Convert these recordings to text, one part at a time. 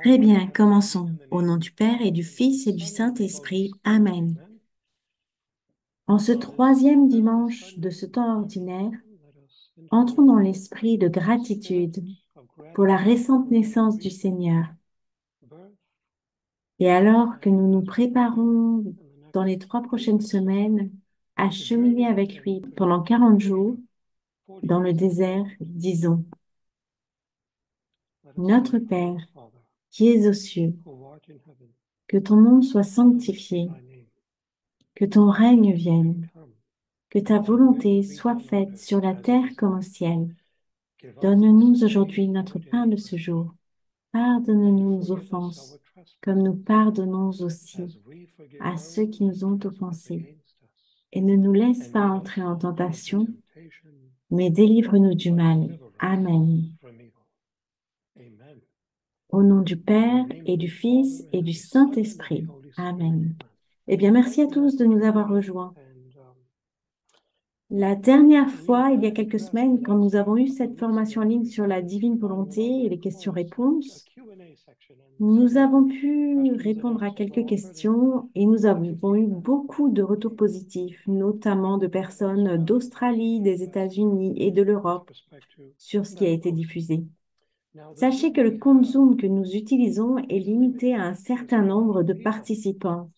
Très bien, commençons. Au nom du Père et du Fils et du Saint-Esprit. Amen. En ce troisième dimanche de ce temps ordinaire, entrons dans l'esprit de gratitude pour la récente naissance du Seigneur. Et alors que nous nous préparons dans les 3 prochaines semaines à cheminer avec lui pendant 40 jours dans le désert, disons, Notre Père qui es aux cieux, que ton nom soit sanctifié, que ton règne vienne. Que ta volonté soit faite sur la terre comme au ciel. Donne-nous aujourd'hui notre pain de ce jour. Pardonne-nous nos offenses, comme nous pardonnons aussi à ceux qui nous ont offensés. Et ne nous laisse pas entrer en tentation, mais délivre-nous du mal. Amen. Au nom du Père et du Fils et du Saint-Esprit. Amen. Eh bien, merci à tous de nous avoir rejoints. La dernière fois, il y a quelques semaines, quand nous avons eu cette formation en ligne sur la divine volonté et les questions-réponses, nous avons pu répondre à quelques questions et nous avons eu beaucoup de retours positifs, notamment de personnes d'Australie, des États-Unis et de l'Europe sur ce qui a été diffusé. Sachez que le compte Zoom que nous utilisons est limité à un certain nombre de participants.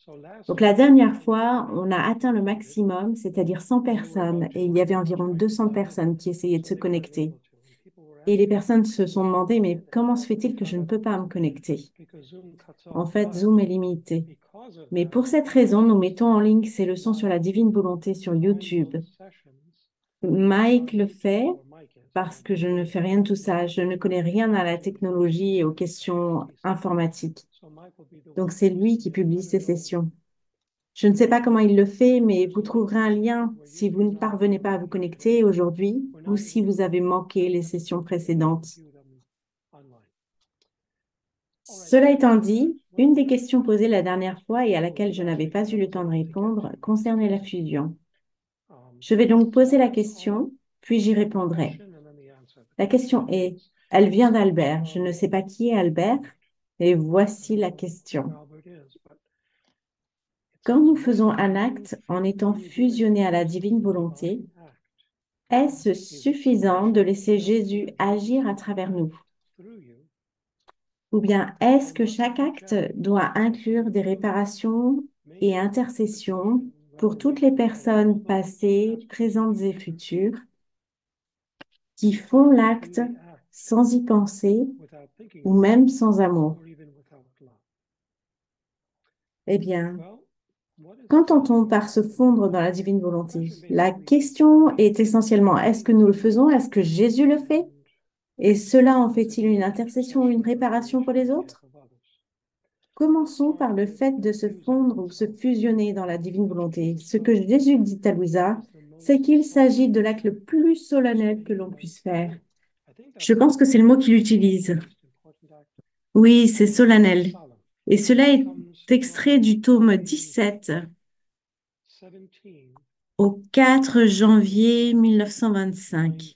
Donc la dernière fois, on a atteint le maximum, c'est-à-dire 100 personnes, et il y avait environ 200 personnes qui essayaient de se connecter. Et les personnes se sont demandé, mais comment se fait-il que je ne peux pas me connecter? En fait, Zoom est limité. Mais pour cette raison, nous mettons en ligne ces leçons sur la divine volonté sur YouTube. Mike le fait parce que je ne fais rien de tout ça. Je ne connais rien à la technologie et aux questions informatiques. Donc, c'est lui qui publie ces sessions. Je ne sais pas comment il le fait, mais vous trouverez un lien si vous ne parvenez pas à vous connecter aujourd'hui ou si vous avez manqué les sessions précédentes. Cela étant dit, une des questions posées la dernière fois et à laquelle je n'avais pas eu le temps de répondre concernait la fusion. Je vais donc poser la question, puis j'y répondrai. La question est, elle vient d'Albert. Je ne sais pas qui est Albert, et voici la question. Quand nous faisons un acte en étant fusionnés à la divine volonté, est-ce suffisant de laisser Jésus agir à travers nous? Ou bien est-ce que chaque acte doit inclure des réparations et intercessions pour toutes les personnes passées, présentes et futures qui font l'acte sans y penser ou même sans amour? Eh bien, qu'entend-on par se fondre dans la divine volonté? La question est essentiellement, est-ce que nous le faisons? Est-ce que Jésus le fait? Et cela en fait-il une intercession ou une réparation pour les autres? Commençons par le fait de se fondre ou se fusionner dans la divine volonté. Ce que Jésus dit à Louisa, c'est qu'il s'agit de l'acte le plus solennel que l'on puisse faire. Je pense que c'est le mot qu'il utilise. Oui, c'est solennel. Et cela est extrait du tome 17 au 4 janvier 1925.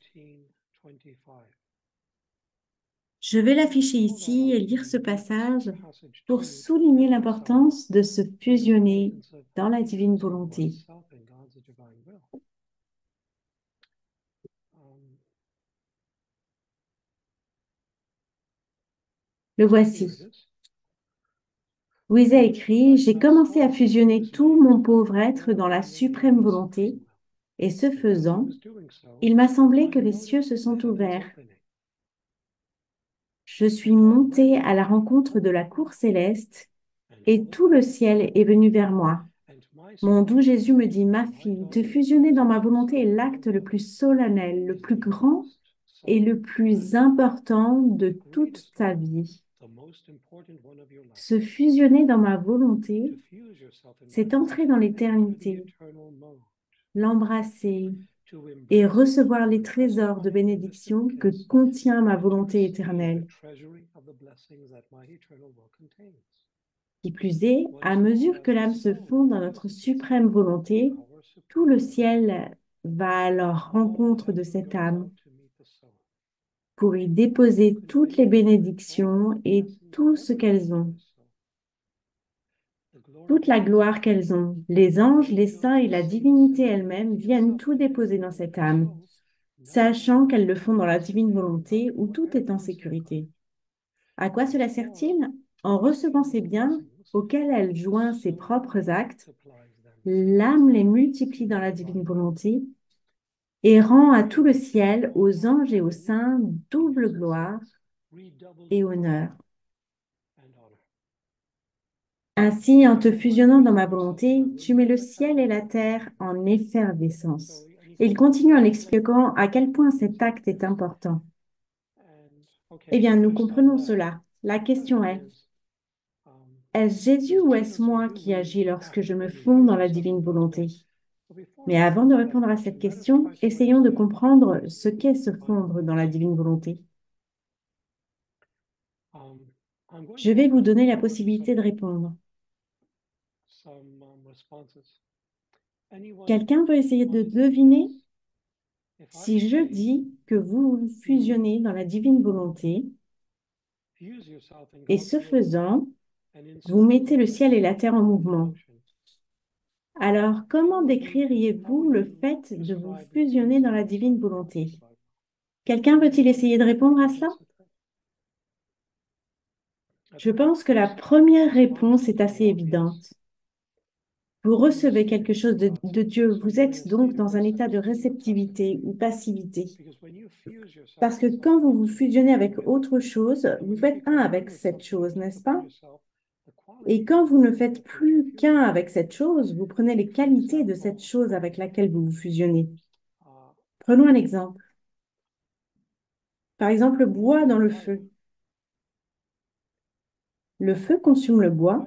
Je vais l'afficher ici et lire ce passage pour souligner l'importance de se fusionner dans la divine volonté. Le voici. Louise a écrit, j'ai commencé à fusionner tout mon pauvre être dans la suprême volonté, et ce faisant, il m'a semblé que les cieux se sont ouverts. Je suis montée à la rencontre de la cour céleste, et tout le ciel est venu vers moi. Mon doux Jésus me dit, ma fille, te fusionner dans ma volonté est l'acte le plus solennel, le plus grand et le plus important de toute ta vie. Se fusionner dans ma volonté, c'est entrer dans l'éternité, l'embrasser et recevoir les trésors de bénédiction que contient ma volonté éternelle. Qui plus est, à mesure que l'âme se fond dans notre suprême volonté, tout le ciel va à leur rencontre de cette âme. pour y déposer toutes les bénédictions et tout ce qu'elles ont, toute la gloire qu'elles ont. Les anges, les saints et la divinité elle-même viennent tout déposer dans cette âme, sachant qu'elles le font dans la divine volonté où tout est en sécurité. À quoi cela sert-il? En recevant ces biens auxquels elle joint ses propres actes, l'âme les multiplie dans la divine volonté et rend à tout le ciel, aux anges et aux saints, double gloire et honneur. Ainsi, en te fusionnant dans ma volonté, tu mets le ciel et la terre en effervescence. Et il continue en expliquant à quel point cet acte est important. Eh bien, nous comprenons cela. La question est-ce Jésus ou est-ce moi qui agis lorsque je me fonds dans la divine volonté? Mais avant de répondre à cette question, essayons de comprendre ce qu'est se fondre dans la divine volonté. Je vais vous donner la possibilité de répondre. Quelqu'un veut essayer de deviner? Si je dis que vous vous fusionnez dans la divine volonté, et ce faisant, vous mettez le ciel et la terre en mouvement, alors comment décririez-vous le fait de vous fusionner dans la divine volonté? Quelqu'un veut-il essayer de répondre à cela? Je pense que la première réponse est assez évidente. Vous recevez quelque chose de Dieu. Vous êtes donc dans un état de réceptivité ou passivité. Parce que quand vous vous fusionnez avec autre chose, vous faites un avec cette chose, n'est-ce pas? Et quand vous ne faites plus qu'un avec cette chose, vous prenez les qualités de cette chose avec laquelle vous vous fusionnez. Prenons un exemple. Par exemple, le bois dans le feu. Le feu consume le bois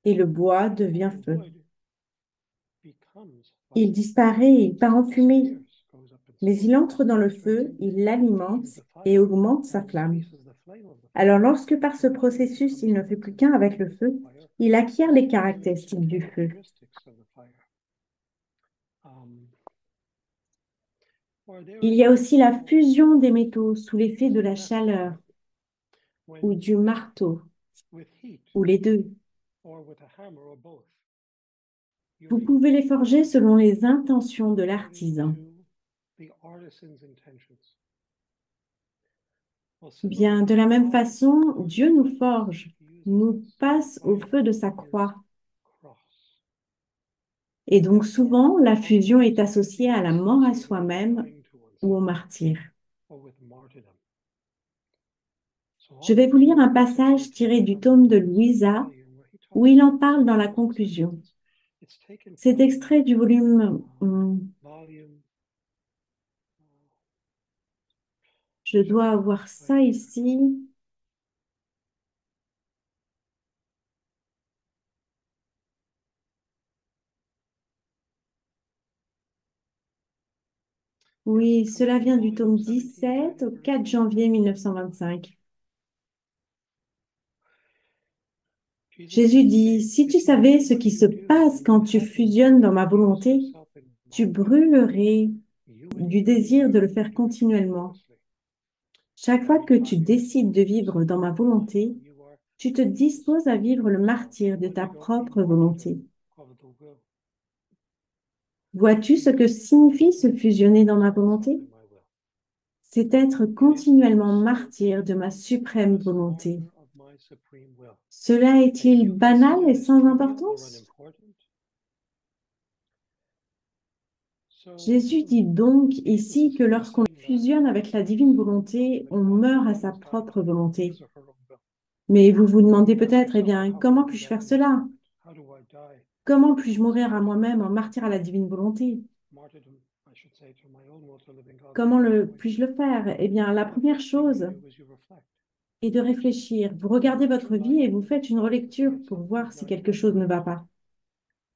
et le bois devient feu. Il disparaît et il part en fumée, mais il entre dans le feu, il l'alimente et augmente sa flamme. Alors lorsque par ce processus, il ne fait plus qu'un avec le feu, il acquiert les caractéristiques du feu. Il y a aussi la fusion des métaux sous l'effet de la chaleur ou du marteau, ou les deux. Vous pouvez les forger selon les intentions de l'artisan. Bien, de la même façon, Dieu nous forge, nous passe au feu de sa croix. Et donc souvent, la fusion est associée à la mort à soi-même ou au martyr. Je vais vous lire un passage tiré du tome de Louisa où il en parle dans la conclusion. C'est extrait du volume, je dois avoir ça ici. Oui, cela vient du tome 17 au 4 janvier 1925. Jésus dit, si tu savais ce qui se passe quand tu fusionnes dans ma volonté, tu brûlerais du désir de le faire continuellement. Chaque fois que tu décides de vivre dans ma volonté, tu te disposes à vivre le martyre de ta propre volonté. Vois-tu ce que signifie se fusionner dans ma volonté? C'est être continuellement martyr de ma suprême volonté. Cela est-il banal et sans importance? Jésus dit donc ici que lorsqu'on fusionne avec la divine volonté, on meurt à sa propre volonté. Mais vous vous demandez peut-être, eh bien, comment puis-je faire cela? Comment puis-je mourir à moi-même en martyr à la divine volonté? Comment puis-je le faire? Eh bien, la première chose est de réfléchir. Vous regardez votre vie et vous faites une relecture pour voir si quelque chose ne va pas.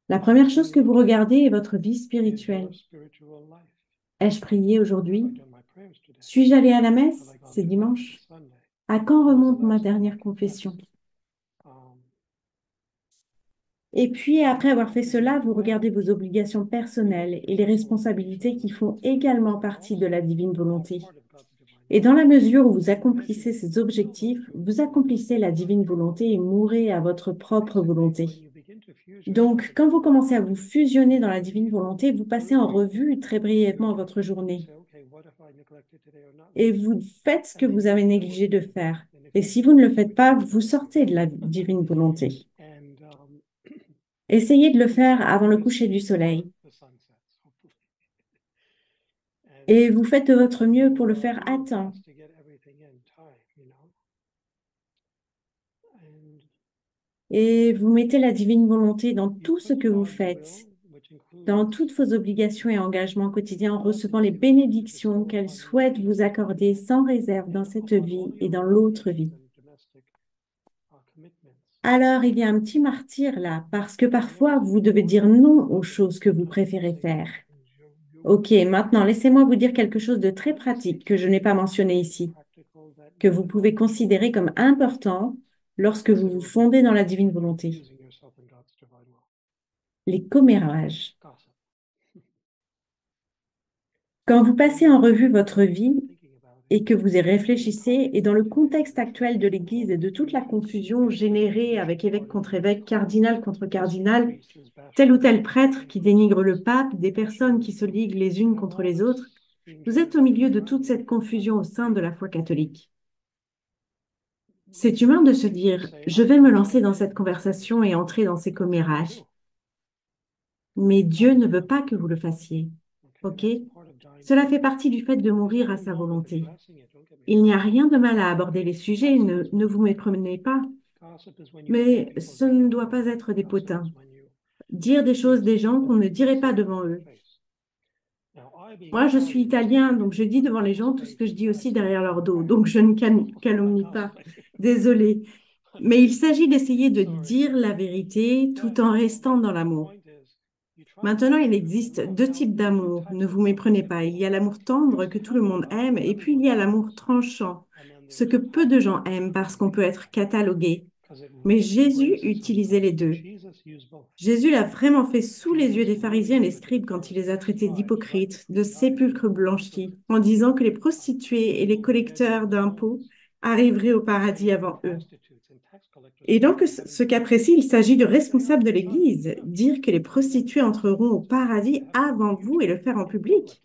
La première chose que vous regardez est votre vie spirituelle. Ai-je prié aujourd'hui? Suis-je allé à la messe? C'est dimanche. À quand remonte ma dernière confession? Et puis, après avoir fait cela, vous regardez vos obligations personnelles et les responsabilités qui font également partie de la divine volonté. Et dans la mesure où vous accomplissez ces objectifs, vous accomplissez la divine volonté et mourrez à votre propre volonté. Donc, quand vous commencez à vous fusionner dans la divine volonté, vous passez en revue très brièvement votre journée et vous faites ce que vous avez négligé de faire. Et si vous ne le faites pas, vous sortez de la divine volonté. Essayez de le faire avant le coucher du soleil. Et vous faites de votre mieux pour le faire à temps. Et vous mettez la divine volonté dans tout ce que vous faites, dans toutes vos obligations et engagements quotidiens, en recevant les bénédictions qu'elle souhaite vous accorder sans réserve dans cette vie et dans l'autre vie. Alors, il y a un petit martyr là, parce que parfois, vous devez dire non aux choses que vous préférez faire. Ok, maintenant, laissez-moi vous dire quelque chose de très pratique que je n'ai pas mentionné ici, que vous pouvez considérer comme important lorsque vous vous fondez dans la divine volonté. Les commérages. Quand vous passez en revue votre vie et que vous y réfléchissez, et dans le contexte actuel de l'Église et de toute la confusion générée avec évêque contre évêque, cardinal contre cardinal, tel ou tel prêtre qui dénigre le pape, des personnes qui se liguent les unes contre les autres, vous êtes au milieu de toute cette confusion au sein de la foi catholique. C'est humain de se dire, je vais me lancer dans cette conversation et entrer dans ces commérages. Mais Dieu ne veut pas que vous le fassiez. OK? Cela fait partie du fait de mourir à sa volonté. Il n'y a rien de mal à aborder les sujets, ne vous méprenez pas, mais ce ne doit pas être des potins. Dire des choses des gens qu'on ne dirait pas devant eux. Moi, je suis italien, donc je dis devant les gens tout ce que je dis aussi derrière leur dos, donc je ne calomnie pas. Désolée. Mais il s'agit d'essayer de dire la vérité tout en restant dans l'amour. Maintenant, il existe deux types d'amour, ne vous méprenez pas. Il y a l'amour tendre que tout le monde aime, et puis il y a l'amour tranchant, ce que peu de gens aiment parce qu'on peut être catalogué. Mais Jésus utilisait les deux. Jésus l'a vraiment fait sous les yeux des pharisiens et des scribes quand il les a traités d'hypocrites, de sépulcres blanchis, en disant que les prostituées et les collecteurs d'impôts arriveraient au paradis avant eux. Et donc, ce cas précis, il s'agit de responsables de l'Église, dire que les prostituées entreront au paradis avant vous et le faire en public.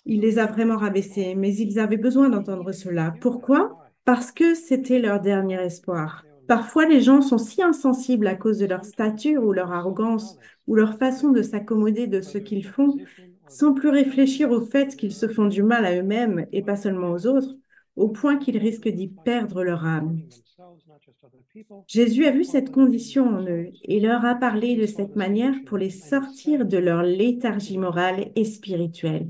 Il les a vraiment rabaissés, mais ils avaient besoin d'entendre cela. Pourquoi? Parce que c'était leur dernier espoir. Parfois, les gens sont si insensibles à cause de leur stature ou leur arrogance ou leur façon de s'accommoder de ce qu'ils font, sans plus réfléchir au fait qu'ils se font du mal à eux-mêmes et pas seulement aux autres, au point qu'ils risquent d'y perdre leur âme. Jésus a vu cette condition en eux et leur a parlé de cette manière pour les sortir de leur léthargie morale et spirituelle.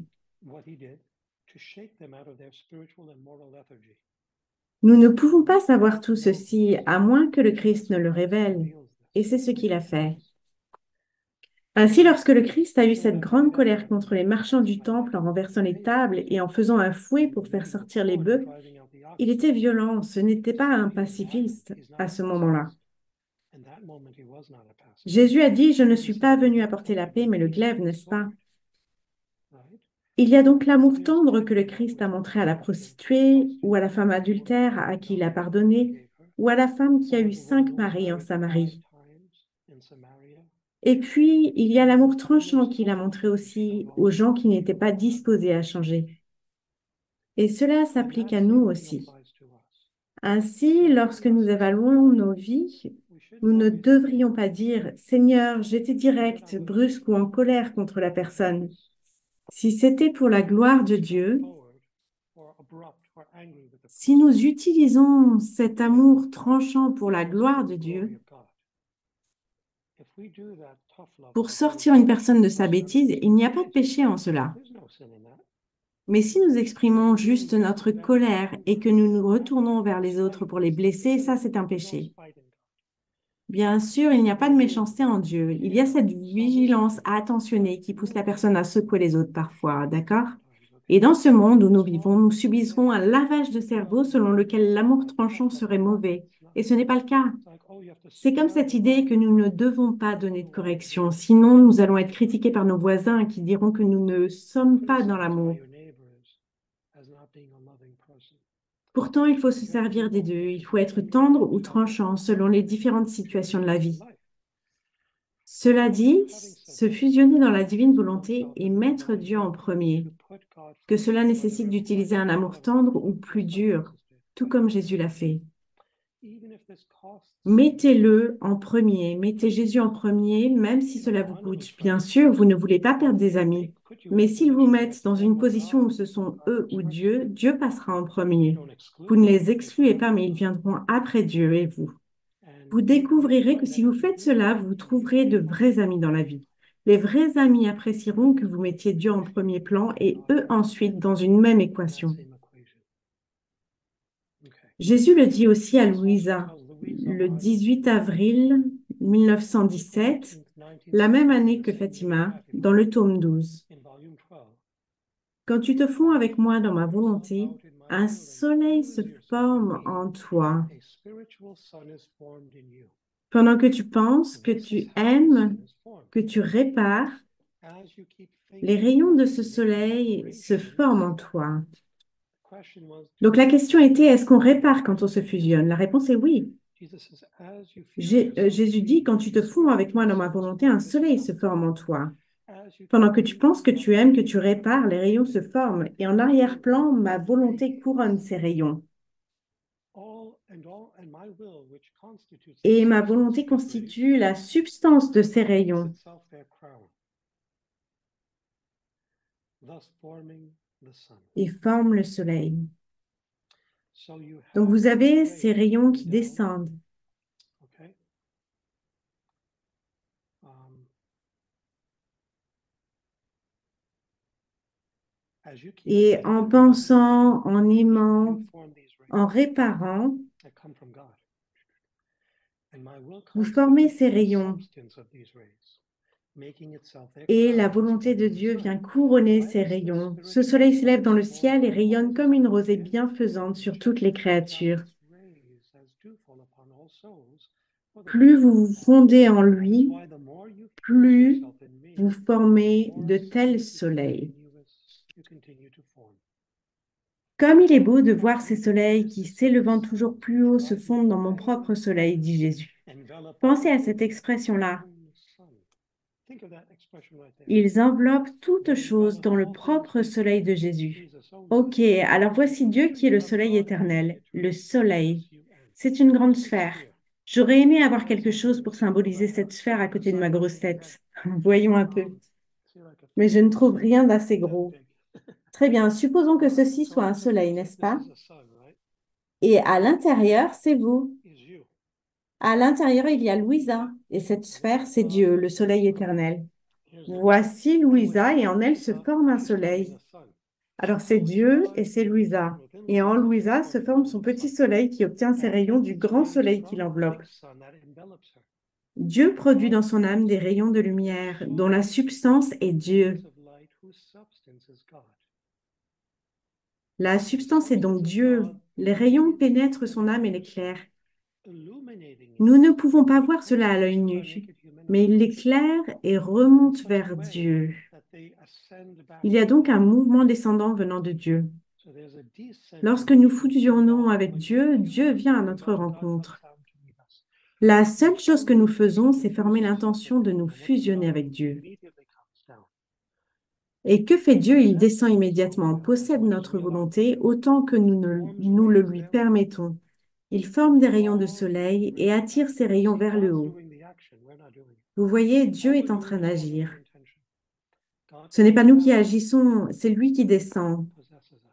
Nous ne pouvons pas savoir tout ceci à moins que le Christ ne le révèle, et c'est ce qu'il a fait. Ainsi, lorsque le Christ a eu cette grande colère contre les marchands du temple en renversant les tables et en faisant un fouet pour faire sortir les bœufs, il était violent, ce n'était pas un pacifiste à ce moment-là. Jésus a dit, je ne suis pas venu apporter la paix, mais le glaive, n'est-ce pas? Il y a donc l'amour tendre que le Christ a montré à la prostituée ou à la femme adultère à qui il a pardonné, ou à la femme qui a eu 5 maris en Samarie. Et puis, il y a l'amour tranchant qu'il a montré aussi aux gens qui n'étaient pas disposés à changer. Et cela s'applique à nous aussi. Ainsi, lorsque nous évaluons nos vies, nous ne devrions pas dire, Seigneur, j'étais direct, brusque ou en colère contre la personne. Si c'était pour la gloire de Dieu, si nous utilisons cet amour tranchant pour la gloire de Dieu, pour sortir une personne de sa bêtise, il n'y a pas de péché en cela. Mais si nous exprimons juste notre colère et que nous nous retournons vers les autres pour les blesser, ça c'est un péché. Bien sûr, il n'y a pas de méchanceté en Dieu. Il y a cette vigilance attentionnée qui pousse la personne à secouer les autres parfois, d'accord? Et dans ce monde où nous vivons, nous subirons un lavage de cerveau selon lequel l'amour tranchant serait mauvais. Et ce n'est pas le cas. C'est comme cette idée que nous ne devons pas donner de correction, sinon nous allons être critiqués par nos voisins qui diront que nous ne sommes pas dans l'amour. Pourtant, il faut se servir des deux. Il faut être tendre ou tranchant selon les différentes situations de la vie. Cela dit, se fusionner dans la divine volonté et mettre Dieu en premier, que cela nécessite d'utiliser un amour tendre ou plus dur, tout comme Jésus l'a fait. Mettez-le en premier, mettez Jésus en premier, même si cela vous coûte. Bien sûr, vous ne voulez pas perdre des amis, mais s'ils vous mettent dans une position où ce sont eux ou Dieu, Dieu passera en premier. Vous ne les excluez pas, mais ils viendront après Dieu et vous. Vous découvrirez que si vous faites cela, vous trouverez de vrais amis dans la vie. Les vrais amis apprécieront que vous mettiez Dieu en premier plan et eux ensuite dans une même équation. Jésus le dit aussi à Louisa le 18 avril 1917, la même année que Fatima, dans le tome 12. Quand tu te fonds avec moi dans ma volonté, un soleil se forme en toi. Pendant que tu penses, que tu aimes, que tu répares, les rayons de ce soleil se forment en toi. Donc la question était, est-ce qu'on répare quand on se fusionne? La réponse est oui. Jésus dit, quand tu te fonds avec moi dans ma volonté, un soleil se forme en toi. Pendant que tu penses, que tu aimes, que tu répares, les rayons se forment. Et en arrière-plan, ma volonté couronne ces rayons. Et ma volonté constitue la substance de ces rayons et forme le soleil. Donc vous avez ces rayons qui descendent. Et en pensant, en aimant, en réparant, vous formez ces rayons. Et la volonté de Dieu vient couronner ces rayons. Ce soleil s'élève dans le ciel et rayonne comme une rosée bienfaisante sur toutes les créatures. Plus vous vous fondez en lui, plus vous formez de tels soleils. Comme il est beau de voir ces soleils qui, s'élevant toujours plus haut, se fondent dans mon propre soleil, dit Jésus. Pensez à cette expression-là. Ils enveloppent toutes choses dans le propre soleil de Jésus. Ok, alors voici Dieu qui est le soleil éternel, le soleil. C'est une grande sphère. J'aurais aimé avoir quelque chose pour symboliser cette sphère à côté de ma grosse tête. Voyons un peu. Mais je ne trouve rien d'assez gros. Très bien, supposons que ceci soit un soleil, n'est-ce pas? Et à l'intérieur, c'est vous. À l'intérieur, il y a Louisa. Et cette sphère, c'est Dieu, le soleil éternel. Voici Louisa et en elle se forme un soleil. Alors c'est Dieu et c'est Louisa. Et en Louisa se forme son petit soleil qui obtient ses rayons du grand soleil qui l'enveloppe. Dieu produit dans son âme des rayons de lumière dont la substance est Dieu. La substance est donc Dieu. Les rayons pénètrent son âme et l'éclairent. Nous ne pouvons pas voir cela à l'œil nu, mais il l'éclaire et remonte vers Dieu. Il y a donc un mouvement descendant venant de Dieu. Lorsque nous fusionnons avec Dieu, Dieu vient à notre rencontre. La seule chose que nous faisons, c'est former l'intention de nous fusionner avec Dieu. Et que fait Dieu? Il descend immédiatement, possède notre volonté autant que nous le lui permettons. Il forme des rayons de soleil et attire ces rayons vers le haut. Vous voyez, Dieu est en train d'agir. Ce n'est pas nous qui agissons, c'est lui qui descend,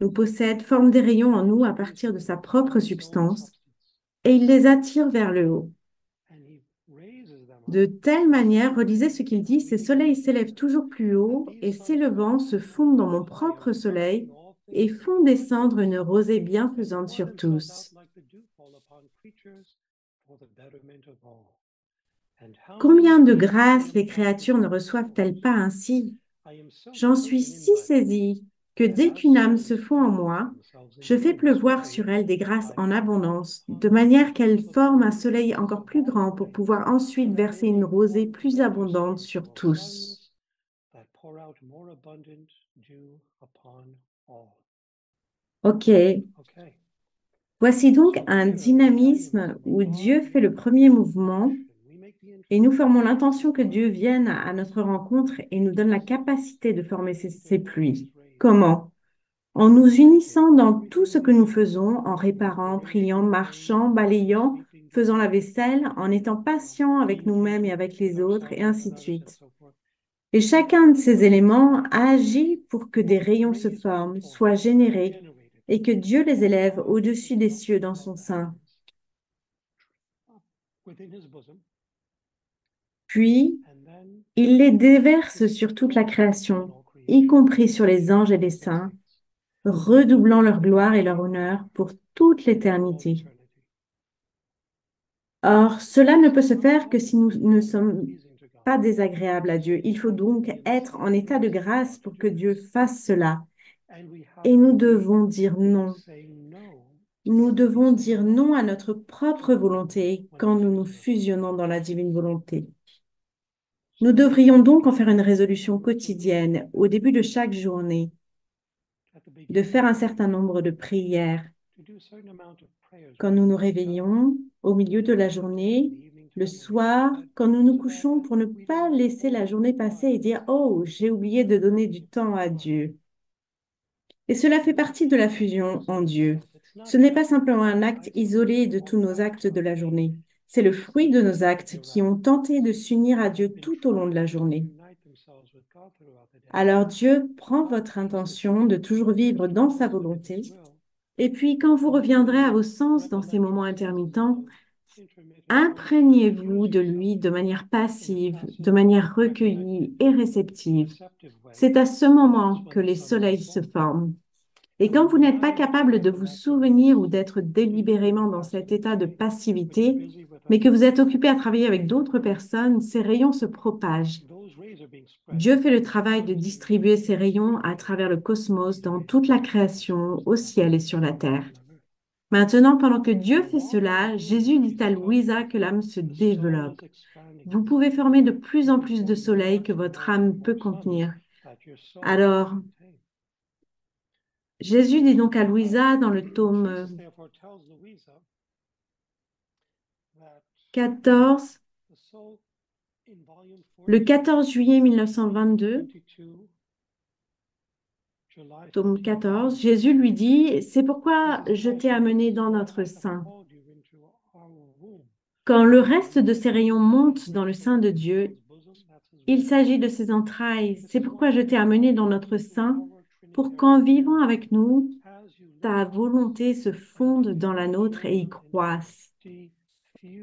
nous possède, forme des rayons en nous à partir de sa propre substance et il les attire vers le haut. De telle manière, relisez ce qu'il dit, ces soleils s'élèvent toujours plus haut et s'élevant se fondent dans mon propre soleil et font descendre une rosée bienfaisante sur tous. Combien de grâces les créatures ne reçoivent-elles pas ainsi? J'en suis si saisie que dès qu'une âme se fond en moi, je fais pleuvoir sur elle des grâces en abondance, de manière qu'elle forme un soleil encore plus grand pour pouvoir ensuite verser une rosée plus abondante sur tous. Ok, Voici donc un dynamisme où Dieu fait le premier mouvement et nous formons l'intention que Dieu vienne à notre rencontre et nous donne la capacité de former ces pluies. Comment? En nous unissant dans tout ce que nous faisons, en réparant, priant, marchant, balayant, faisant la vaisselle, en étant patient avec nous-mêmes et avec les autres, et ainsi de suite. Et chacun de ces éléments agit pour que des rayons se forment, soient générés, et que Dieu les élève au-dessus des cieux dans son sein. Puis, il les déverse sur toute la création, y compris sur les anges et les saints, redoublant leur gloire et leur honneur pour toute l'éternité. Or, cela ne peut se faire que si nous ne sommes pas désagréables à Dieu. Il faut donc être en état de grâce pour que Dieu fasse cela. Et nous devons dire non. Nous devons dire non à notre propre volonté quand nous nous fusionnons dans la divine volonté. Nous devrions donc en faire une résolution quotidienne au début de chaque journée, de faire un certain nombre de prières quand nous nous réveillons, au milieu de la journée, le soir, quand nous nous couchons, pour ne pas laisser la journée passer et dire, oh, j'ai oublié de donner du temps à Dieu. Et cela fait partie de la fusion en Dieu. Ce n'est pas simplement un acte isolé de tous nos actes de la journée. C'est le fruit de nos actes qui ont tenté de s'unir à Dieu tout au long de la journée. Alors Dieu prend votre intention de toujours vivre dans sa volonté. Et puis, quand vous reviendrez à vos sens dans ces moments intermittents, imprégnez-vous de lui de manière passive, de manière recueillie et réceptive. C'est à ce moment que les soleils se forment. Et quand vous n'êtes pas capable de vous souvenir ou d'être délibérément dans cet état de passivité, mais que vous êtes occupé à travailler avec d'autres personnes, ces rayons se propagent. Dieu fait le travail de distribuer ces rayons à travers le cosmos, dans toute la création, au ciel et sur la terre. Maintenant, pendant que Dieu fait cela, Jésus dit à Louisa que l'âme se développe. Vous pouvez former de plus en plus de soleils que votre âme peut contenir. Alors, Jésus dit donc à Louisa dans le tome 14, le 14 juillet 1922, tome 14, Jésus lui dit, c'est pourquoi je t'ai amené dans notre sein. Quand le reste de ces rayons monte dans le sein de Dieu, il s'agit de ses entrailles. C'est pourquoi je t'ai amené dans notre sein, pour qu'en vivant avec nous, ta volonté se fonde dans la nôtre et y croisse.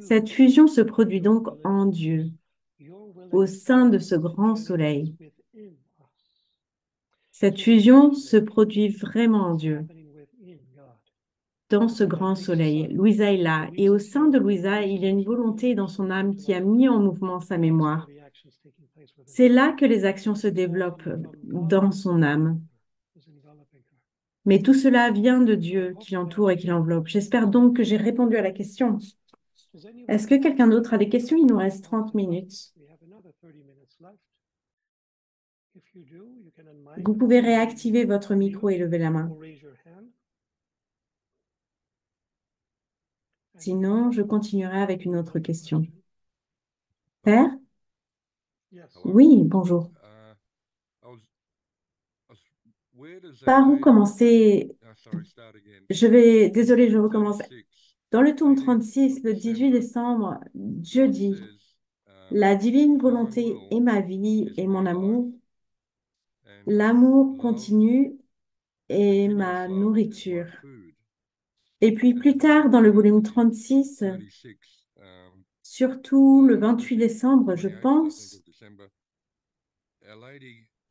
Cette fusion se produit donc en Dieu, au sein de ce grand soleil. Cette fusion se produit vraiment en Dieu, dans ce grand soleil. Louisa est là, et au sein de Louisa, il y a une volonté dans son âme qui a mis en mouvement sa mémoire. C'est là que les actions se développent dans son âme. Mais tout cela vient de Dieu qui l'entoure et qui l'enveloppe. J'espère donc que j'ai répondu à la question. Est-ce que quelqu'un d'autre a des questions? Il nous reste 30 minutes. Vous pouvez réactiver votre micro et lever la main. Sinon, je continuerai avec une autre question. Père? Oui, bonjour. Par où commencer? Désolé, je recommence. Dans le tome 36, le 18 décembre, Dieu dit, la divine volonté est ma vie et mon amour. L'amour continu est ma nourriture. Et puis plus tard, dans le volume 36, surtout le 28 décembre, je pense,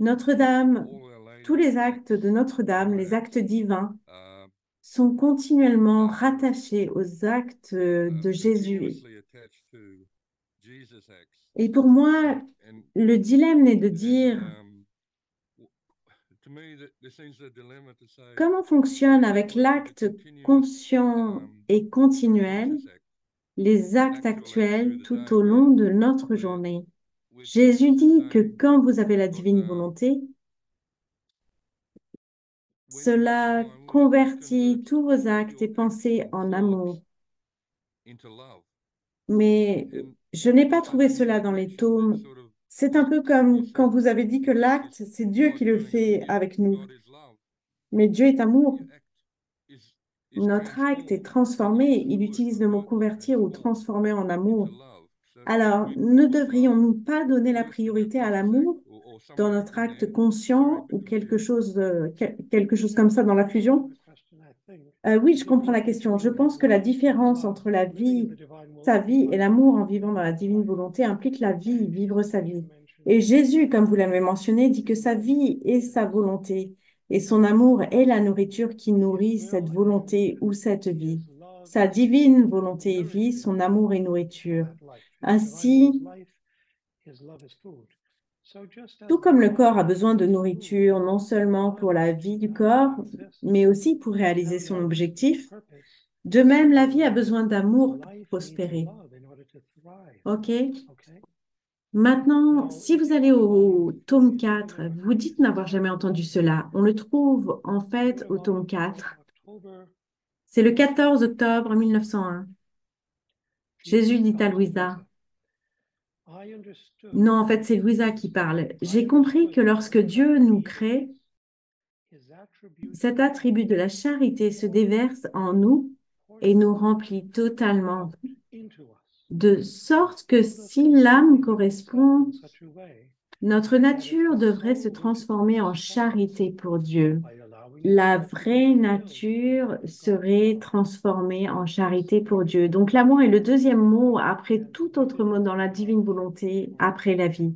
Notre-Dame, tous les actes de Notre-Dame, les actes divins, sont continuellement rattachés aux actes de Jésus. Et pour moi, le dilemme est de dire comment fonctionne avec l'acte conscient et continuel les actes actuels tout au long de notre journée. Jésus dit que quand vous avez la divine volonté, Cela convertit tous vos actes et pensées en amour. Mais je n'ai pas trouvé cela dans les tomes. C'est un peu comme quand vous avez dit que l'acte, c'est Dieu qui le fait avec nous. Mais Dieu est amour. Notre acte est transformé. Il utilise le mot convertir ou transformer en amour. Alors, ne devrions-nous pas donner la priorité à l'amour dans notre acte conscient ou quelque chose comme ça dans la fusion? Oui, je comprends la question. Je pense que la différence entre la vie, sa vie et l'amour en vivant dans la divine volonté implique la vie, vivre sa vie. Et Jésus, comme vous l'avez mentionné, dit que sa vie est sa volonté et son amour est la nourriture qui nourrit cette volonté ou cette vie. Sa divine volonté est vie, son amour est nourriture. Ainsi, tout comme le corps a besoin de nourriture, non seulement pour la vie du corps, mais aussi pour réaliser son objectif, de même, la vie a besoin d'amour pour prospérer. OK? Maintenant, si vous allez au tome 4, vous dites n'avoir jamais entendu cela. On le trouve en fait au tome 4. C'est le 14 octobre 1901. Jésus dit à Louisa, non, en fait, c'est Louisa qui parle. J'ai compris que lorsque Dieu nous crée, cet attribut de la charité se déverse en nous et nous remplit totalement, de sorte que si l'âme correspond, notre nature devrait se transformer en charité pour Dieu. La vraie nature serait transformée en charité pour Dieu. Donc l'amour est le deuxième mot après tout autre mot dans la divine volonté, après la vie.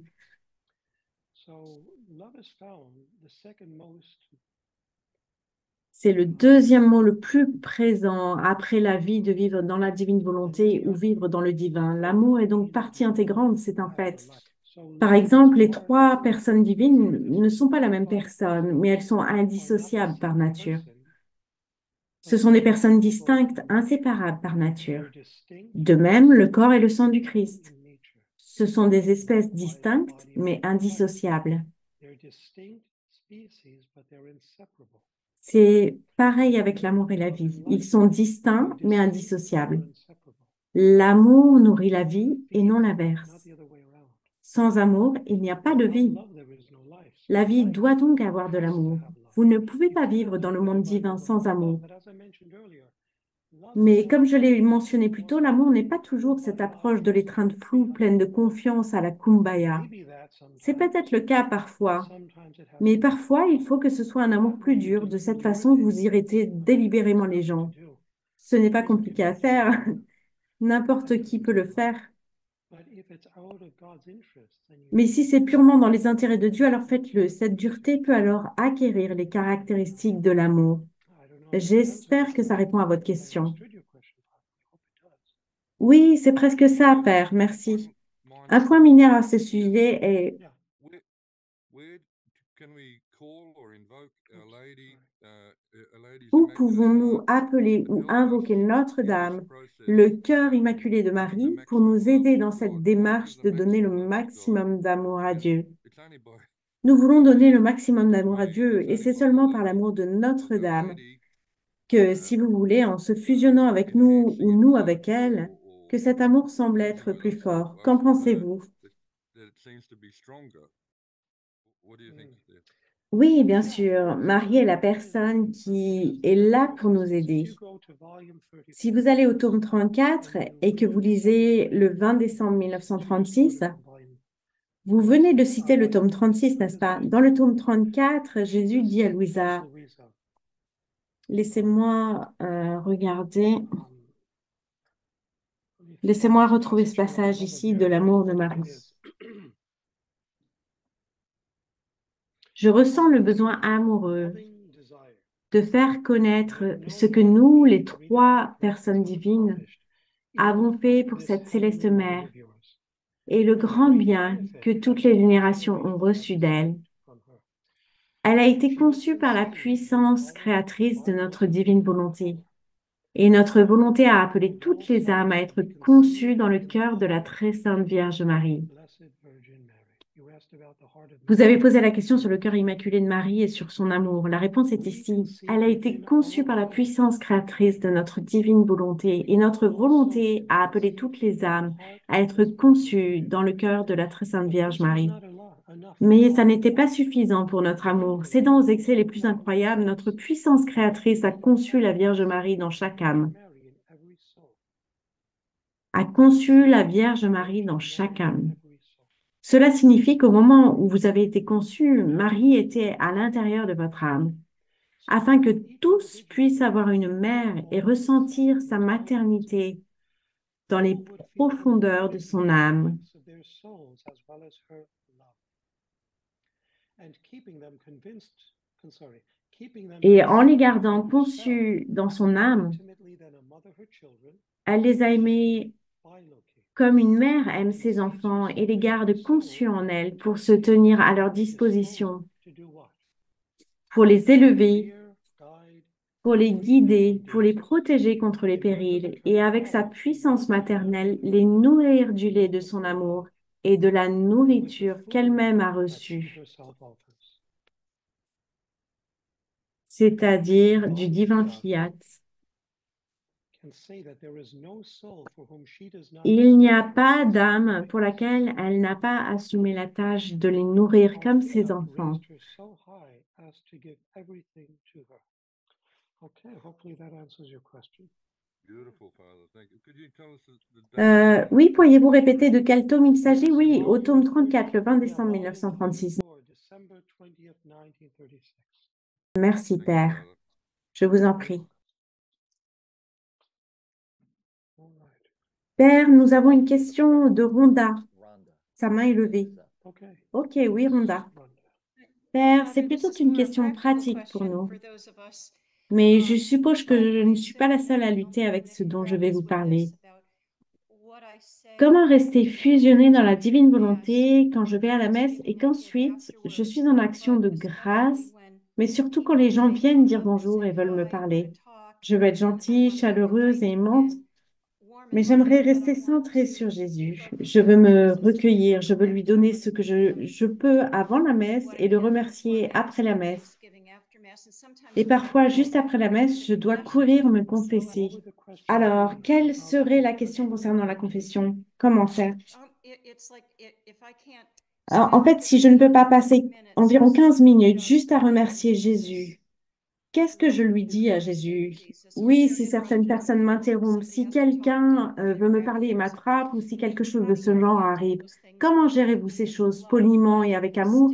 C'est le deuxième mot le plus présent après la vie de vivre dans la divine volonté ou vivre dans le divin. L'amour est donc partie intégrante, c'est un fait. Par exemple, les trois personnes divines ne sont pas la même personne, mais elles sont indissociables par nature. Ce sont des personnes distinctes, inséparables par nature. De même, le corps et le sang du Christ. Ce sont des espèces distinctes, mais indissociables. C'est pareil avec l'amour et la vie. Ils sont distincts, mais indissociables. L'amour nourrit la vie et non l'inverse. Sans amour, il n'y a pas de vie. La vie doit donc avoir de l'amour. Vous ne pouvez pas vivre dans le monde divin sans amour. Mais comme je l'ai mentionné plus tôt, l'amour n'est pas toujours cette approche de l'étreinte floue, pleine de confiance à la kumbaya. C'est peut-être le cas parfois, mais parfois il faut que ce soit un amour plus dur. De cette façon, vous irritez délibérément les gens. Ce n'est pas compliqué à faire. N'importe qui peut le faire. Mais si c'est purement dans les intérêts de Dieu, alors faites-le. Cette dureté peut alors acquérir les caractéristiques de l'amour. J'espère que ça répond à votre question. Oui, c'est presque ça, Père. Merci. Un point mineur à ce sujet est où pouvons-nous appeler ou invoquer Notre-Dame, le cœur immaculé de Marie, pour nous aider dans cette démarche de donner le maximum d'amour à Dieu? Nous voulons donner le maximum d'amour à Dieu et c'est seulement par l'amour de Notre-Dame que, si vous voulez, en se fusionnant avec nous ou nous avec elle, que cet amour semble être plus fort. Qu'en pensez-vous? Oui, bien sûr. Marie est la personne qui est là pour nous aider. Si vous allez au tome 34 et que vous lisez le 20 décembre 1936, vous venez de citer le tome 36, n'est-ce pas? Dans le tome 34, Jésus dit à Louisa, laissez-moi regarder, laissez-moi retrouver ce passage ici de l'amour de Marie. Je ressens le besoin amoureux de faire connaître ce que nous, les trois personnes divines, avons fait pour cette céleste mère et le grand bien que toutes les générations ont reçu d'elle. Elle a été conçue par la puissance créatrice de notre divine volonté. Et notre volonté a appelé toutes les âmes à être conçues dans le cœur de la très sainte Vierge Marie. Vous avez posé la question sur le cœur immaculé de Marie et sur son amour. La réponse est ici. Elle a été conçue par la puissance créatrice de notre divine volonté et notre volonté a appelé toutes les âmes à être conçues dans le cœur de la très sainte Vierge Marie. Mais ça n'était pas suffisant pour notre amour. Cédant aux excès les plus incroyables, notre puissance créatrice a conçu la Vierge Marie dans chaque âme. A conçu la Vierge Marie dans chaque âme. Cela signifie qu'au moment où vous avez été conçu, Marie était à l'intérieur de votre âme, afin que tous puissent avoir une mère et ressentir sa maternité dans les profondeurs de son âme. Et en les gardant conçus dans son âme, elle les a aimés comme une mère aime ses enfants et les garde conçus en elle pour se tenir à leur disposition, pour les élever, pour les guider, pour les protéger contre les périls et avec sa puissance maternelle, les nourrir du lait de son amour et de la nourriture qu'elle-même a reçue, c'est-à-dire du divin fiat. Il n'y a pas d'âme pour laquelle elle n'a pas assumé la tâche de les nourrir comme ses enfants. Oui, pourriez-vous répéter de quel tome il s'agit? Oui, au tome 34, le 20 décembre 1936. Merci, Père. Je vous en prie. Père, nous avons une question de Rhonda. Sa main est levée. Ok, oui, Rhonda. Père, c'est plutôt une question pratique pour nous. Mais je suppose que je ne suis pas la seule à lutter avec ce dont je vais vous parler. Comment rester fusionné dans la divine volonté quand je vais à la messe et qu'ensuite je suis en action de grâce, mais surtout quand les gens viennent dire bonjour et veulent me parler. Je veux être gentille, chaleureuse et aimante, mais j'aimerais rester centrée sur Jésus. Je veux me recueillir, je veux lui donner ce que je peux avant la messe et le remercier après la messe. Et parfois, juste après la messe, je dois courir me confesser. Alors, quelle serait la question concernant la confession? Comment faire? Alors, en fait, si je ne peux pas passer environ 15 minutes juste à remercier Jésus, qu'est-ce que je lui dis à Jésus? Oui, si certaines personnes m'interrompent, si quelqu'un veut me parler et m'attrape ou si quelque chose de ce genre arrive, comment gérez-vous ces choses poliment et avec amour,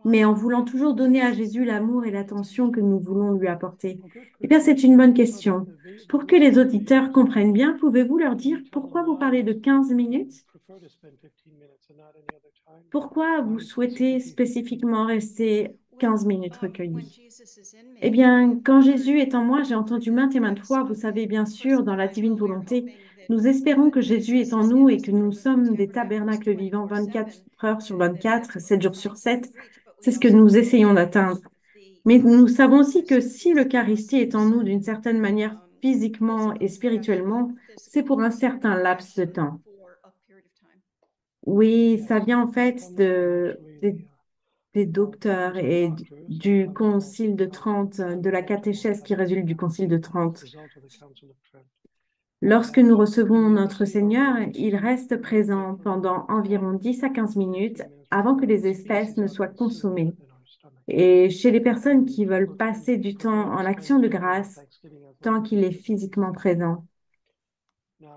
mais en voulant toujours donner à Jésus l'amour et l'attention que nous voulons lui apporter? Eh bien, c'est une bonne question. Pour que les auditeurs comprennent bien, pouvez-vous leur dire pourquoi vous parlez de 15 minutes? Pourquoi vous souhaitez spécifiquement rester 15 minutes recueillis? Eh bien, quand Jésus est en moi, j'ai entendu maintes et maintes fois, vous savez bien sûr, dans la divine volonté, nous espérons que Jésus est en nous et que nous sommes des tabernacles vivants 24 heures sur 24, 7 jours sur 7. C'est ce que nous essayons d'atteindre. Mais nous savons aussi que si l'Eucharistie est en nous d'une certaine manière physiquement et spirituellement, c'est pour un certain laps de temps. Oui, ça vient en fait des docteurs et du Concile de Trente, de la catéchèse qui résulte du Concile de Trente. Lorsque nous recevons notre Seigneur, il reste présent pendant environ 10 à 15 minutes avant que les espèces ne soient consommées. Et chez les personnes qui veulent passer du temps en action de grâce, tant qu'il est physiquement présent.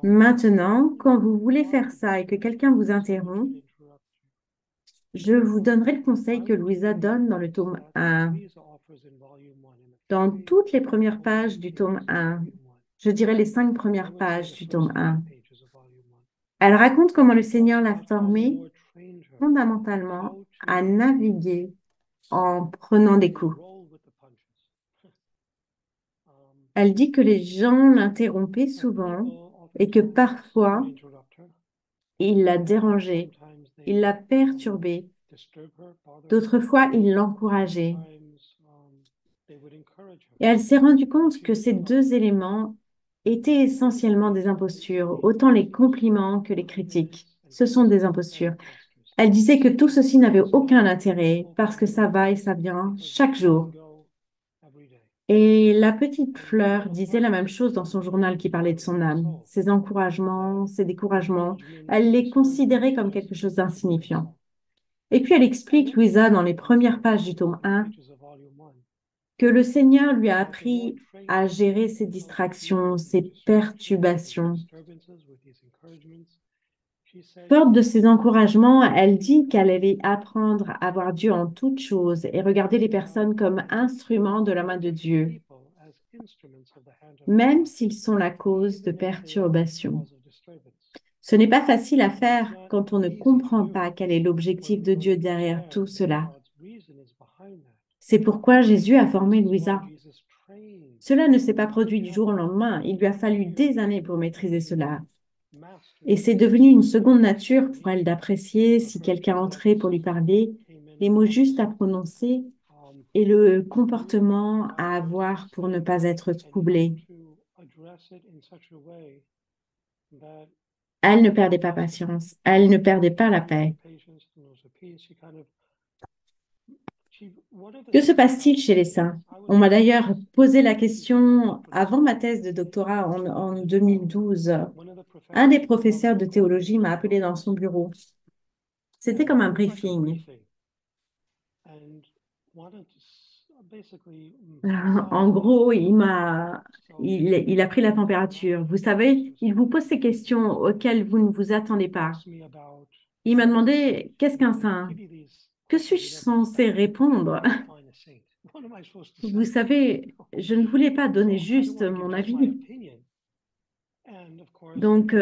Maintenant, quand vous voulez faire ça et que quelqu'un vous interrompt, je vous donnerai le conseil que Louisa donne dans le tome 1, dans toutes les premières pages du tome 1. Je dirais les 5 premières pages du tome 1. Elle raconte comment le Seigneur l'a formée fondamentalement à naviguer en prenant des coups. Elle dit que les gens l'interrompaient souvent et que parfois, il la dérangeait, il la perturbait. D'autres fois, il l'encourageait. Et elle s'est rendue compte que ces deux éléments étaient essentiellement des impostures, autant les compliments que les critiques. Ce sont des impostures. Elle disait que tout ceci n'avait aucun intérêt parce que ça va et ça vient chaque jour. Et la petite fleur disait la même chose dans son journal qui parlait de son âme. Ses encouragements, ses découragements, elle les considérait comme quelque chose d'insignifiant. Et puis elle explique, Louisa, dans les premières pages du tome 1, que le Seigneur lui a appris à gérer ses distractions, ses perturbations. Forte de ses encouragements, elle dit qu'elle allait apprendre à voir Dieu en toutes choses et regarder les personnes comme instruments de la main de Dieu, même s'ils sont la cause de perturbations. Ce n'est pas facile à faire quand on ne comprend pas quel est l'objectif de Dieu derrière tout cela. C'est pourquoi Jésus a formé Louisa. Cela ne s'est pas produit du jour au lendemain. Il lui a fallu des années pour maîtriser cela. Et c'est devenu une seconde nature pour elle d'apprécier si quelqu'un entrait pour lui parler, les mots justes à prononcer et le comportement à avoir pour ne pas être troublée. Elle ne perdait pas patience, elle ne perdait pas la paix. Que se passe-t-il chez les saints? On m'a d'ailleurs posé la question avant ma thèse de doctorat en 2012. Un des professeurs de théologie m'a appelé dans son bureau. C'était comme un briefing. En gros, il a pris la température. Vous savez, il vous pose ces questions auxquelles vous ne vous attendez pas. Il m'a demandé, qu'est-ce qu'un saint? Que suis-je censé répondre? Vous savez, je ne voulais pas donner juste mon avis. Donc,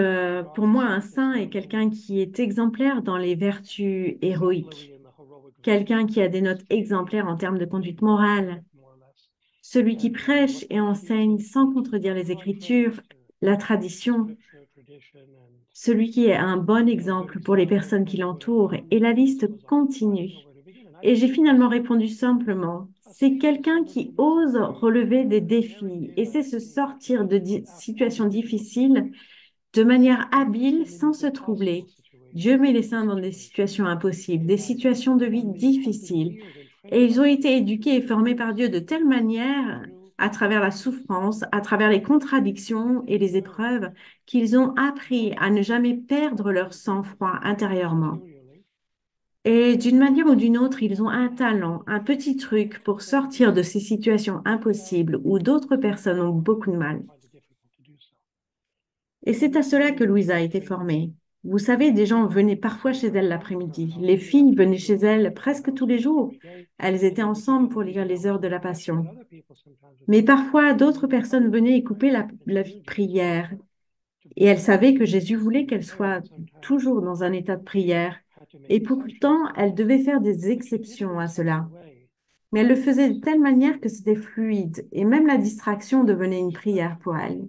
pour moi, un saint est quelqu'un qui est exemplaire dans les vertus héroïques, quelqu'un qui a des notes exemplaires en termes de conduite morale, celui qui prêche et enseigne sans contredire les Écritures, la tradition, celui qui est un bon exemple pour les personnes qui l'entourent, et la liste continue. Et j'ai finalement répondu simplement, c'est quelqu'un qui ose relever des défis et sait se sortir de situations difficiles de manière habile sans se troubler. Dieu met les saints dans des situations impossibles, des situations de vie difficiles. Et ils ont été éduqués et formés par Dieu de telle manière, à travers la souffrance, à travers les contradictions et les épreuves, qu'ils ont appris à ne jamais perdre leur sang-froid intérieurement. Et d'une manière ou d'une autre, ils ont un talent, un petit truc pour sortir de ces situations impossibles où d'autres personnes ont beaucoup de mal. Et c'est à cela que Louisa a été formée. Vous savez, des gens venaient parfois chez elle l'après-midi. Les filles venaient chez elle presque tous les jours. Elles étaient ensemble pour lire les heures de la Passion. Mais parfois, d'autres personnes venaient et coupaient la vie de prière. Et elle savait que Jésus voulait qu'elle soit toujours dans un état de prière. Et pourtant, elle devait faire des exceptions à cela. Mais elle le faisait de telle manière que c'était fluide. Et même la distraction devenait une prière pour elle.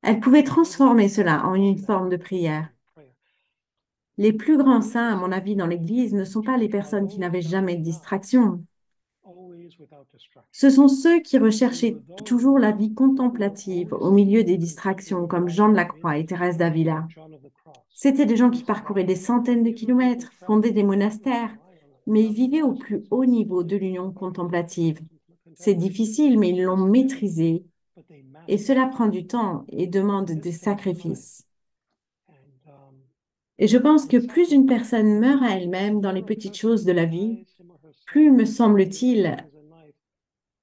Elle pouvait transformer cela en une forme de prière. Les plus grands saints, à mon avis, dans l'Église, ne sont pas les personnes qui n'avaient jamais de distraction. Ce sont ceux qui recherchaient toujours la vie contemplative au milieu des distractions, comme Jean de la Croix et Thérèse d'Avila. C'étaient des gens qui parcouraient des centaines de kilomètres, fondaient des monastères, mais ils vivaient au plus haut niveau de l'union contemplative. C'est difficile, mais ils l'ont maîtrisé, et cela prend du temps et demande des sacrifices. Et je pense que plus une personne meurt à elle-même dans les petites choses de la vie, plus, me semble-t-il,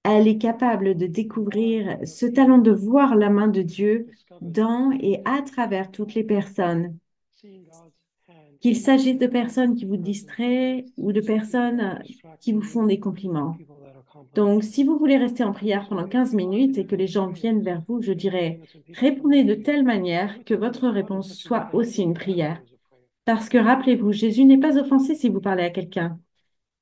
elle est capable de découvrir ce talent de voir la main de Dieu dans et à travers toutes les personnes. Qu'il s'agisse de personnes qui vous distraient ou de personnes qui vous font des compliments. Donc, si vous voulez rester en prière pendant 15 minutes et que les gens viennent vers vous, je dirais, répondez de telle manière que votre réponse soit aussi une prière. Parce que rappelez-vous, Jésus n'est pas offensé si vous parlez à quelqu'un.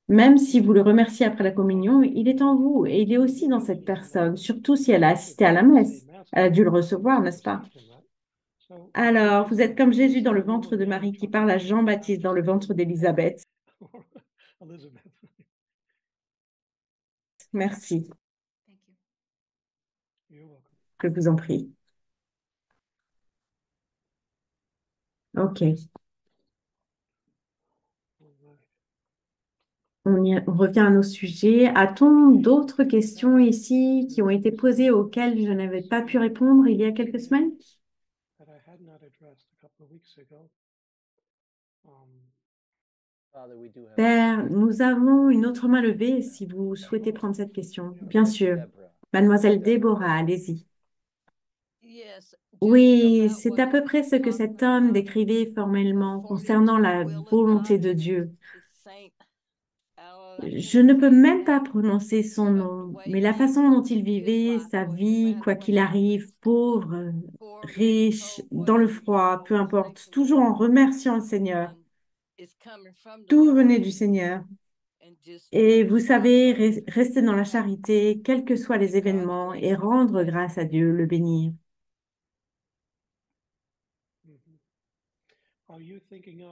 Même si vous le remerciez après la communion, il est en vous et il est aussi dans cette personne, surtout si elle a assisté à la messe. Elle a dû le recevoir, n'est-ce pas? Alors, vous êtes comme Jésus dans le ventre de Marie qui parle à Jean-Baptiste dans le ventre d'Élisabeth. Merci, je vous en prie. OK. on revient à nos sujets. A-t-on d'autres questions ici qui ont été posées auxquelles je n'avais pas pu répondre il y a quelques semaines? Père, nous avons une autre main levée si vous souhaitez prendre cette question. Bien sûr. Mademoiselle Déborah, allez-y. Oui, c'est à peu près ce que cet homme décrivait formellement concernant la volonté de Dieu. Je ne peux même pas prononcer son nom, mais la façon dont il vivait sa vie, quoi qu'il arrive, pauvre, riche, dans le froid, peu importe, toujours en remerciant le Seigneur. Tout venait du Seigneur. Et vous savez, rester dans la charité, quels que soient les événements, et rendre grâce à Dieu, le bénir.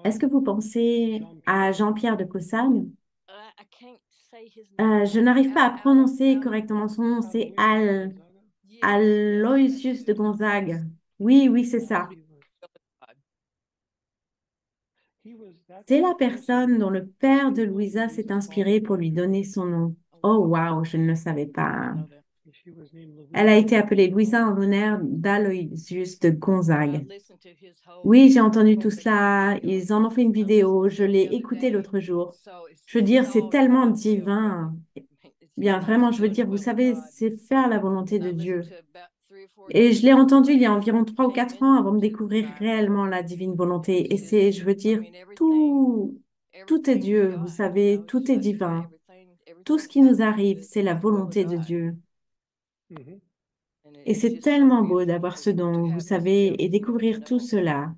Est-ce que vous pensez à Jean-Pierre de Caussade? Je n'arrive pas à prononcer correctement son nom, c'est Aloysius de Gonzague. Oui, oui, c'est ça. C'est la personne dont le père de Louisa s'est inspiré pour lui donner son nom. Oh, waouh, je ne le savais pas. Elle a été appelée Louisa en l'honneur d'Aloysius de Gonzague. Oui, j'ai entendu tout cela. Ils en ont fait une vidéo. Je l'ai écoutée l'autre jour. Je veux dire, c'est tellement divin. Bien, vraiment, je veux dire, vous savez, c'est faire la volonté de Dieu. Et je l'ai entendu il y a environ 3 ou 4 ans avant de découvrir réellement la divine volonté. Et c'est, je veux dire, tout, tout est Dieu, vous savez, tout est divin. Tout ce qui nous arrive, c'est la volonté de Dieu. Et c'est tellement beau d'avoir ce don, vous savez, et découvrir tout cela.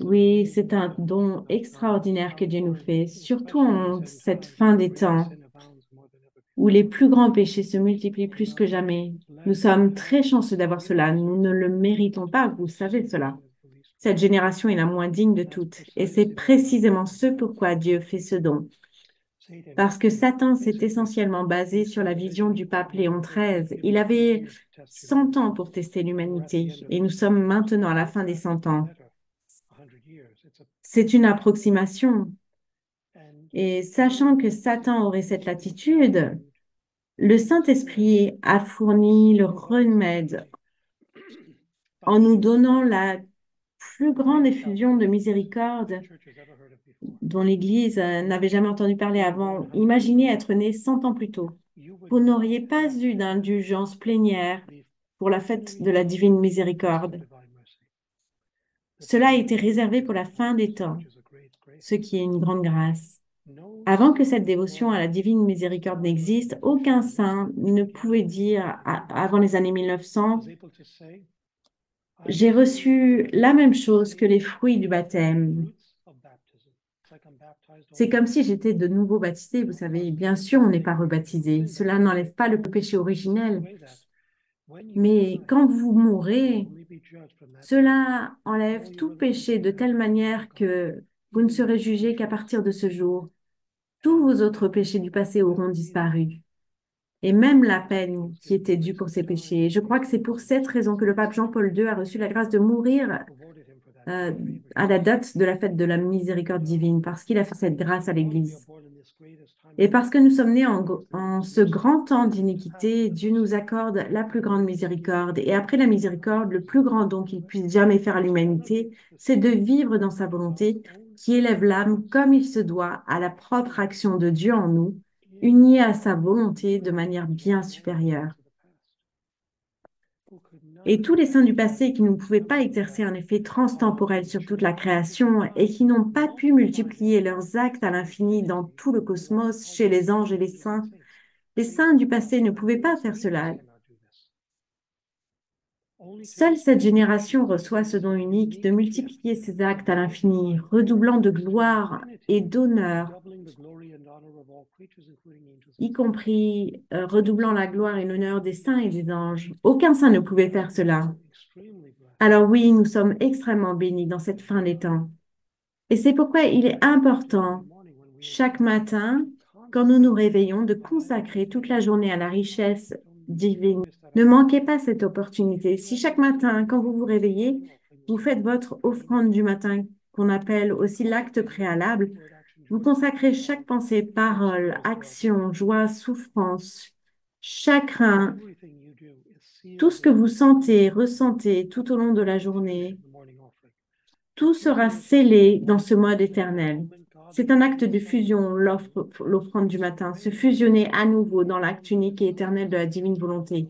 Oui, c'est un don extraordinaire que Dieu nous fait, surtout en cette fin des temps où les plus grands péchés se multiplient plus que jamais. Nous sommes très chanceux d'avoir cela. Nous ne le méritons pas, vous savez cela. Cette génération est la moins digne de toutes. Et c'est précisément ce pourquoi Dieu fait ce don. Parce que Satan s'est essentiellement basé sur la vision du pape Léon XIII. Il avait 100 ans pour tester l'humanité et nous sommes maintenant à la fin des 100 ans. C'est une approximation. Et sachant que Satan aurait cette latitude, le Saint-Esprit a fourni le remède en nous donnant la plus grande effusion de miséricorde dont l'Église n'avait jamais entendu parler avant. Imaginez être né 100 ans plus tôt. Vous n'auriez pas eu d'indulgence plénière pour la fête de la divine miséricorde. Cela a été réservé pour la fin des temps, ce qui est une grande grâce. Avant que cette dévotion à la divine miséricorde n'existe, aucun saint ne pouvait dire, avant les années 1900, j'ai reçu la même chose que les fruits du baptême. C'est comme si j'étais de nouveau baptisé, vous savez. Bien sûr, on n'est pas rebaptisé. Cela n'enlève pas le péché originel. Mais quand vous mourrez, cela enlève tout péché de telle manière que vous ne serez jugé qu'à partir de ce jour. Tous vos autres péchés du passé auront disparu. Et même la peine qui était due pour ces péchés. Je crois que c'est pour cette raison que le pape Jean-Paul II a reçu la grâce de mourir euh, à la date de la fête de la miséricorde divine, parce qu'il a fait cette grâce à l'Église. Et parce que nous sommes nés en ce grand temps d'iniquité, Dieu nous accorde la plus grande miséricorde. Et après la miséricorde, le plus grand don qu'il puisse jamais faire à l'humanité, c'est de vivre dans sa volonté qui élève l'âme comme il se doit à la propre action de Dieu en nous, unie à sa volonté de manière bien supérieure. Et tous les saints du passé qui ne pouvaient pas exercer un effet transtemporel sur toute la création et qui n'ont pas pu multiplier leurs actes à l'infini dans tout le cosmos, chez les anges et les saints du passé ne pouvaient pas faire cela. Seule cette génération reçoit ce don unique de multiplier ses actes à l'infini, redoublant de gloire et d'honneur, y compris redoublant la gloire et l'honneur des saints et des anges. Aucun saint ne pouvait faire cela. Alors oui, nous sommes extrêmement bénis dans cette fin des temps. Et c'est pourquoi il est important, chaque matin, quand nous nous réveillons, de consacrer toute la journée à la richesse divine. Ne manquez pas cette opportunité. Si chaque matin, quand vous vous réveillez, vous faites votre offrande du matin, qu'on appelle aussi l'acte préalable, Vous consacrez chaque pensée, parole, action, joie, souffrance, chagrin, tout ce que vous sentez, ressentez tout au long de la journée, tout sera scellé dans ce mode éternel. C'est un acte de fusion, l'offrande du matin, se fusionner à nouveau dans l'acte unique et éternel de la divine volonté.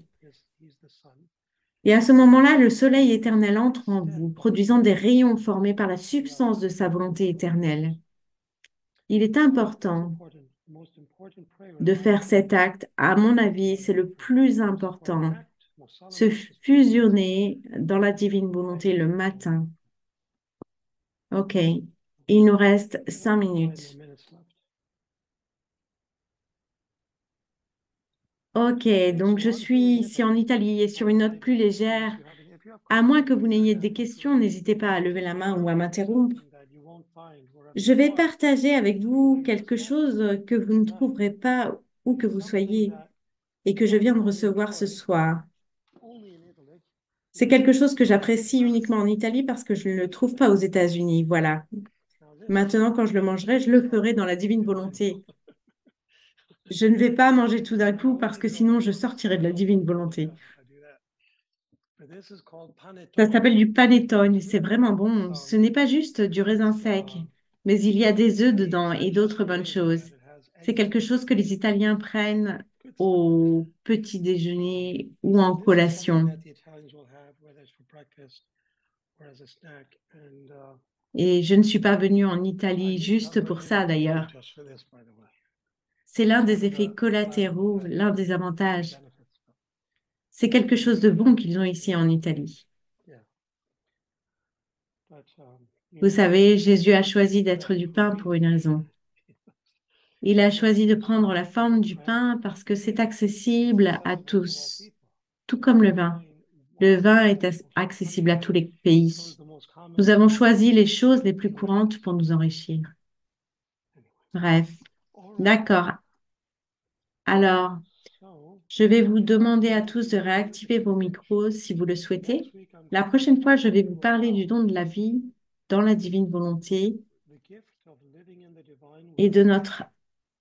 Et à ce moment-là, le soleil éternel entre en vous, produisant des rayons formés par la substance de sa volonté éternelle. Il est important de faire cet acte. À mon avis, c'est le plus important. Se fusionner dans la divine volonté le matin. OK. Il nous reste 5 minutes. OK, donc je suis ici en Italie et sur une note plus légère. À moins que vous n'ayez des questions, n'hésitez pas à lever la main ou à m'interrompre. Je vais partager avec vous quelque chose que vous ne trouverez pas où que vous soyez et que je viens de recevoir ce soir. C'est quelque chose que j'apprécie uniquement en Italie parce que je ne le trouve pas aux États-Unis. Voilà. Maintenant, quand je le mangerai, je le ferai dans la divine volonté. Je ne vais pas manger tout d'un coup parce que sinon je sortirai de la divine volonté. Ça s'appelle du panettone. C'est vraiment bon. Ce n'est pas juste du raisin sec, mais il y a des œufs dedans et d'autres bonnes choses. C'est quelque chose que les Italiens prennent au petit déjeuner ou en collation. Et je ne suis pas venue en Italie juste pour ça d'ailleurs. C'est l'un des effets collatéraux, l'un des avantages. C'est quelque chose de bon qu'ils ont ici en Italie. Vous savez, Jésus a choisi d'être du pain pour une raison. Il a choisi de prendre la forme du pain parce que c'est accessible à tous, tout comme le vin. Le vin est accessible à tous les pays. Nous avons choisi les choses les plus courantes pour nous enrichir. Bref, d'accord. Alors, je vais vous demander à tous de réactiver vos micros si vous le souhaitez. La prochaine fois, je vais vous parler du don de la vie dans la divine volonté et de notre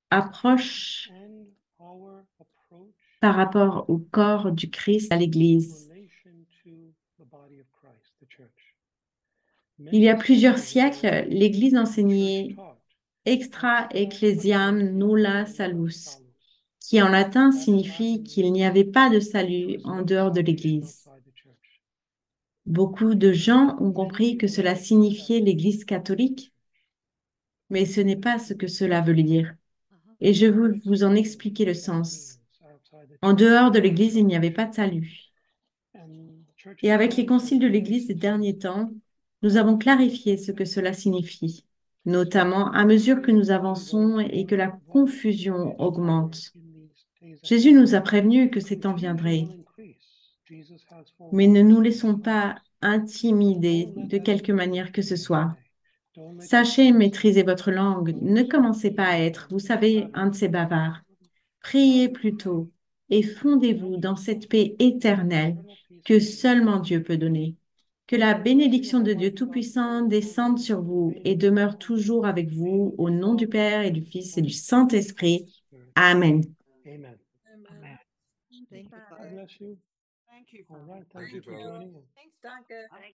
approche par rapport au corps du Christ à l'Église. Il y a plusieurs siècles, l'Église enseignait extra ecclesiam nulla salus, qui en latin signifie qu'il n'y avait pas de salut en dehors de l'Église. Beaucoup de gens ont compris que cela signifiait l'Église catholique, mais ce n'est pas ce que cela veut dire. Et je veux vous en expliquer le sens. En dehors de l'Église, il n'y avait pas de salut. Et avec les conciles de l'Église des derniers temps, nous avons clarifié ce que cela signifie, notamment à mesure que nous avançons et que la confusion augmente. Jésus nous a prévenus que ces temps viendraient, mais ne nous laissons pas intimider de quelque manière que ce soit. Sachez maîtriser votre langue. Ne commencez pas à être, vous savez, un de ces bavards. Priez plutôt et fondez-vous dans cette paix éternelle que seulement Dieu peut donner. Que la bénédiction de Dieu Tout-Puissant descende sur vous et demeure toujours avec vous au nom du Père et du Fils et du Saint-Esprit. Amen. Amen. Thank you, Father. Thank you, Thank you, brother. Thanks, Doctor.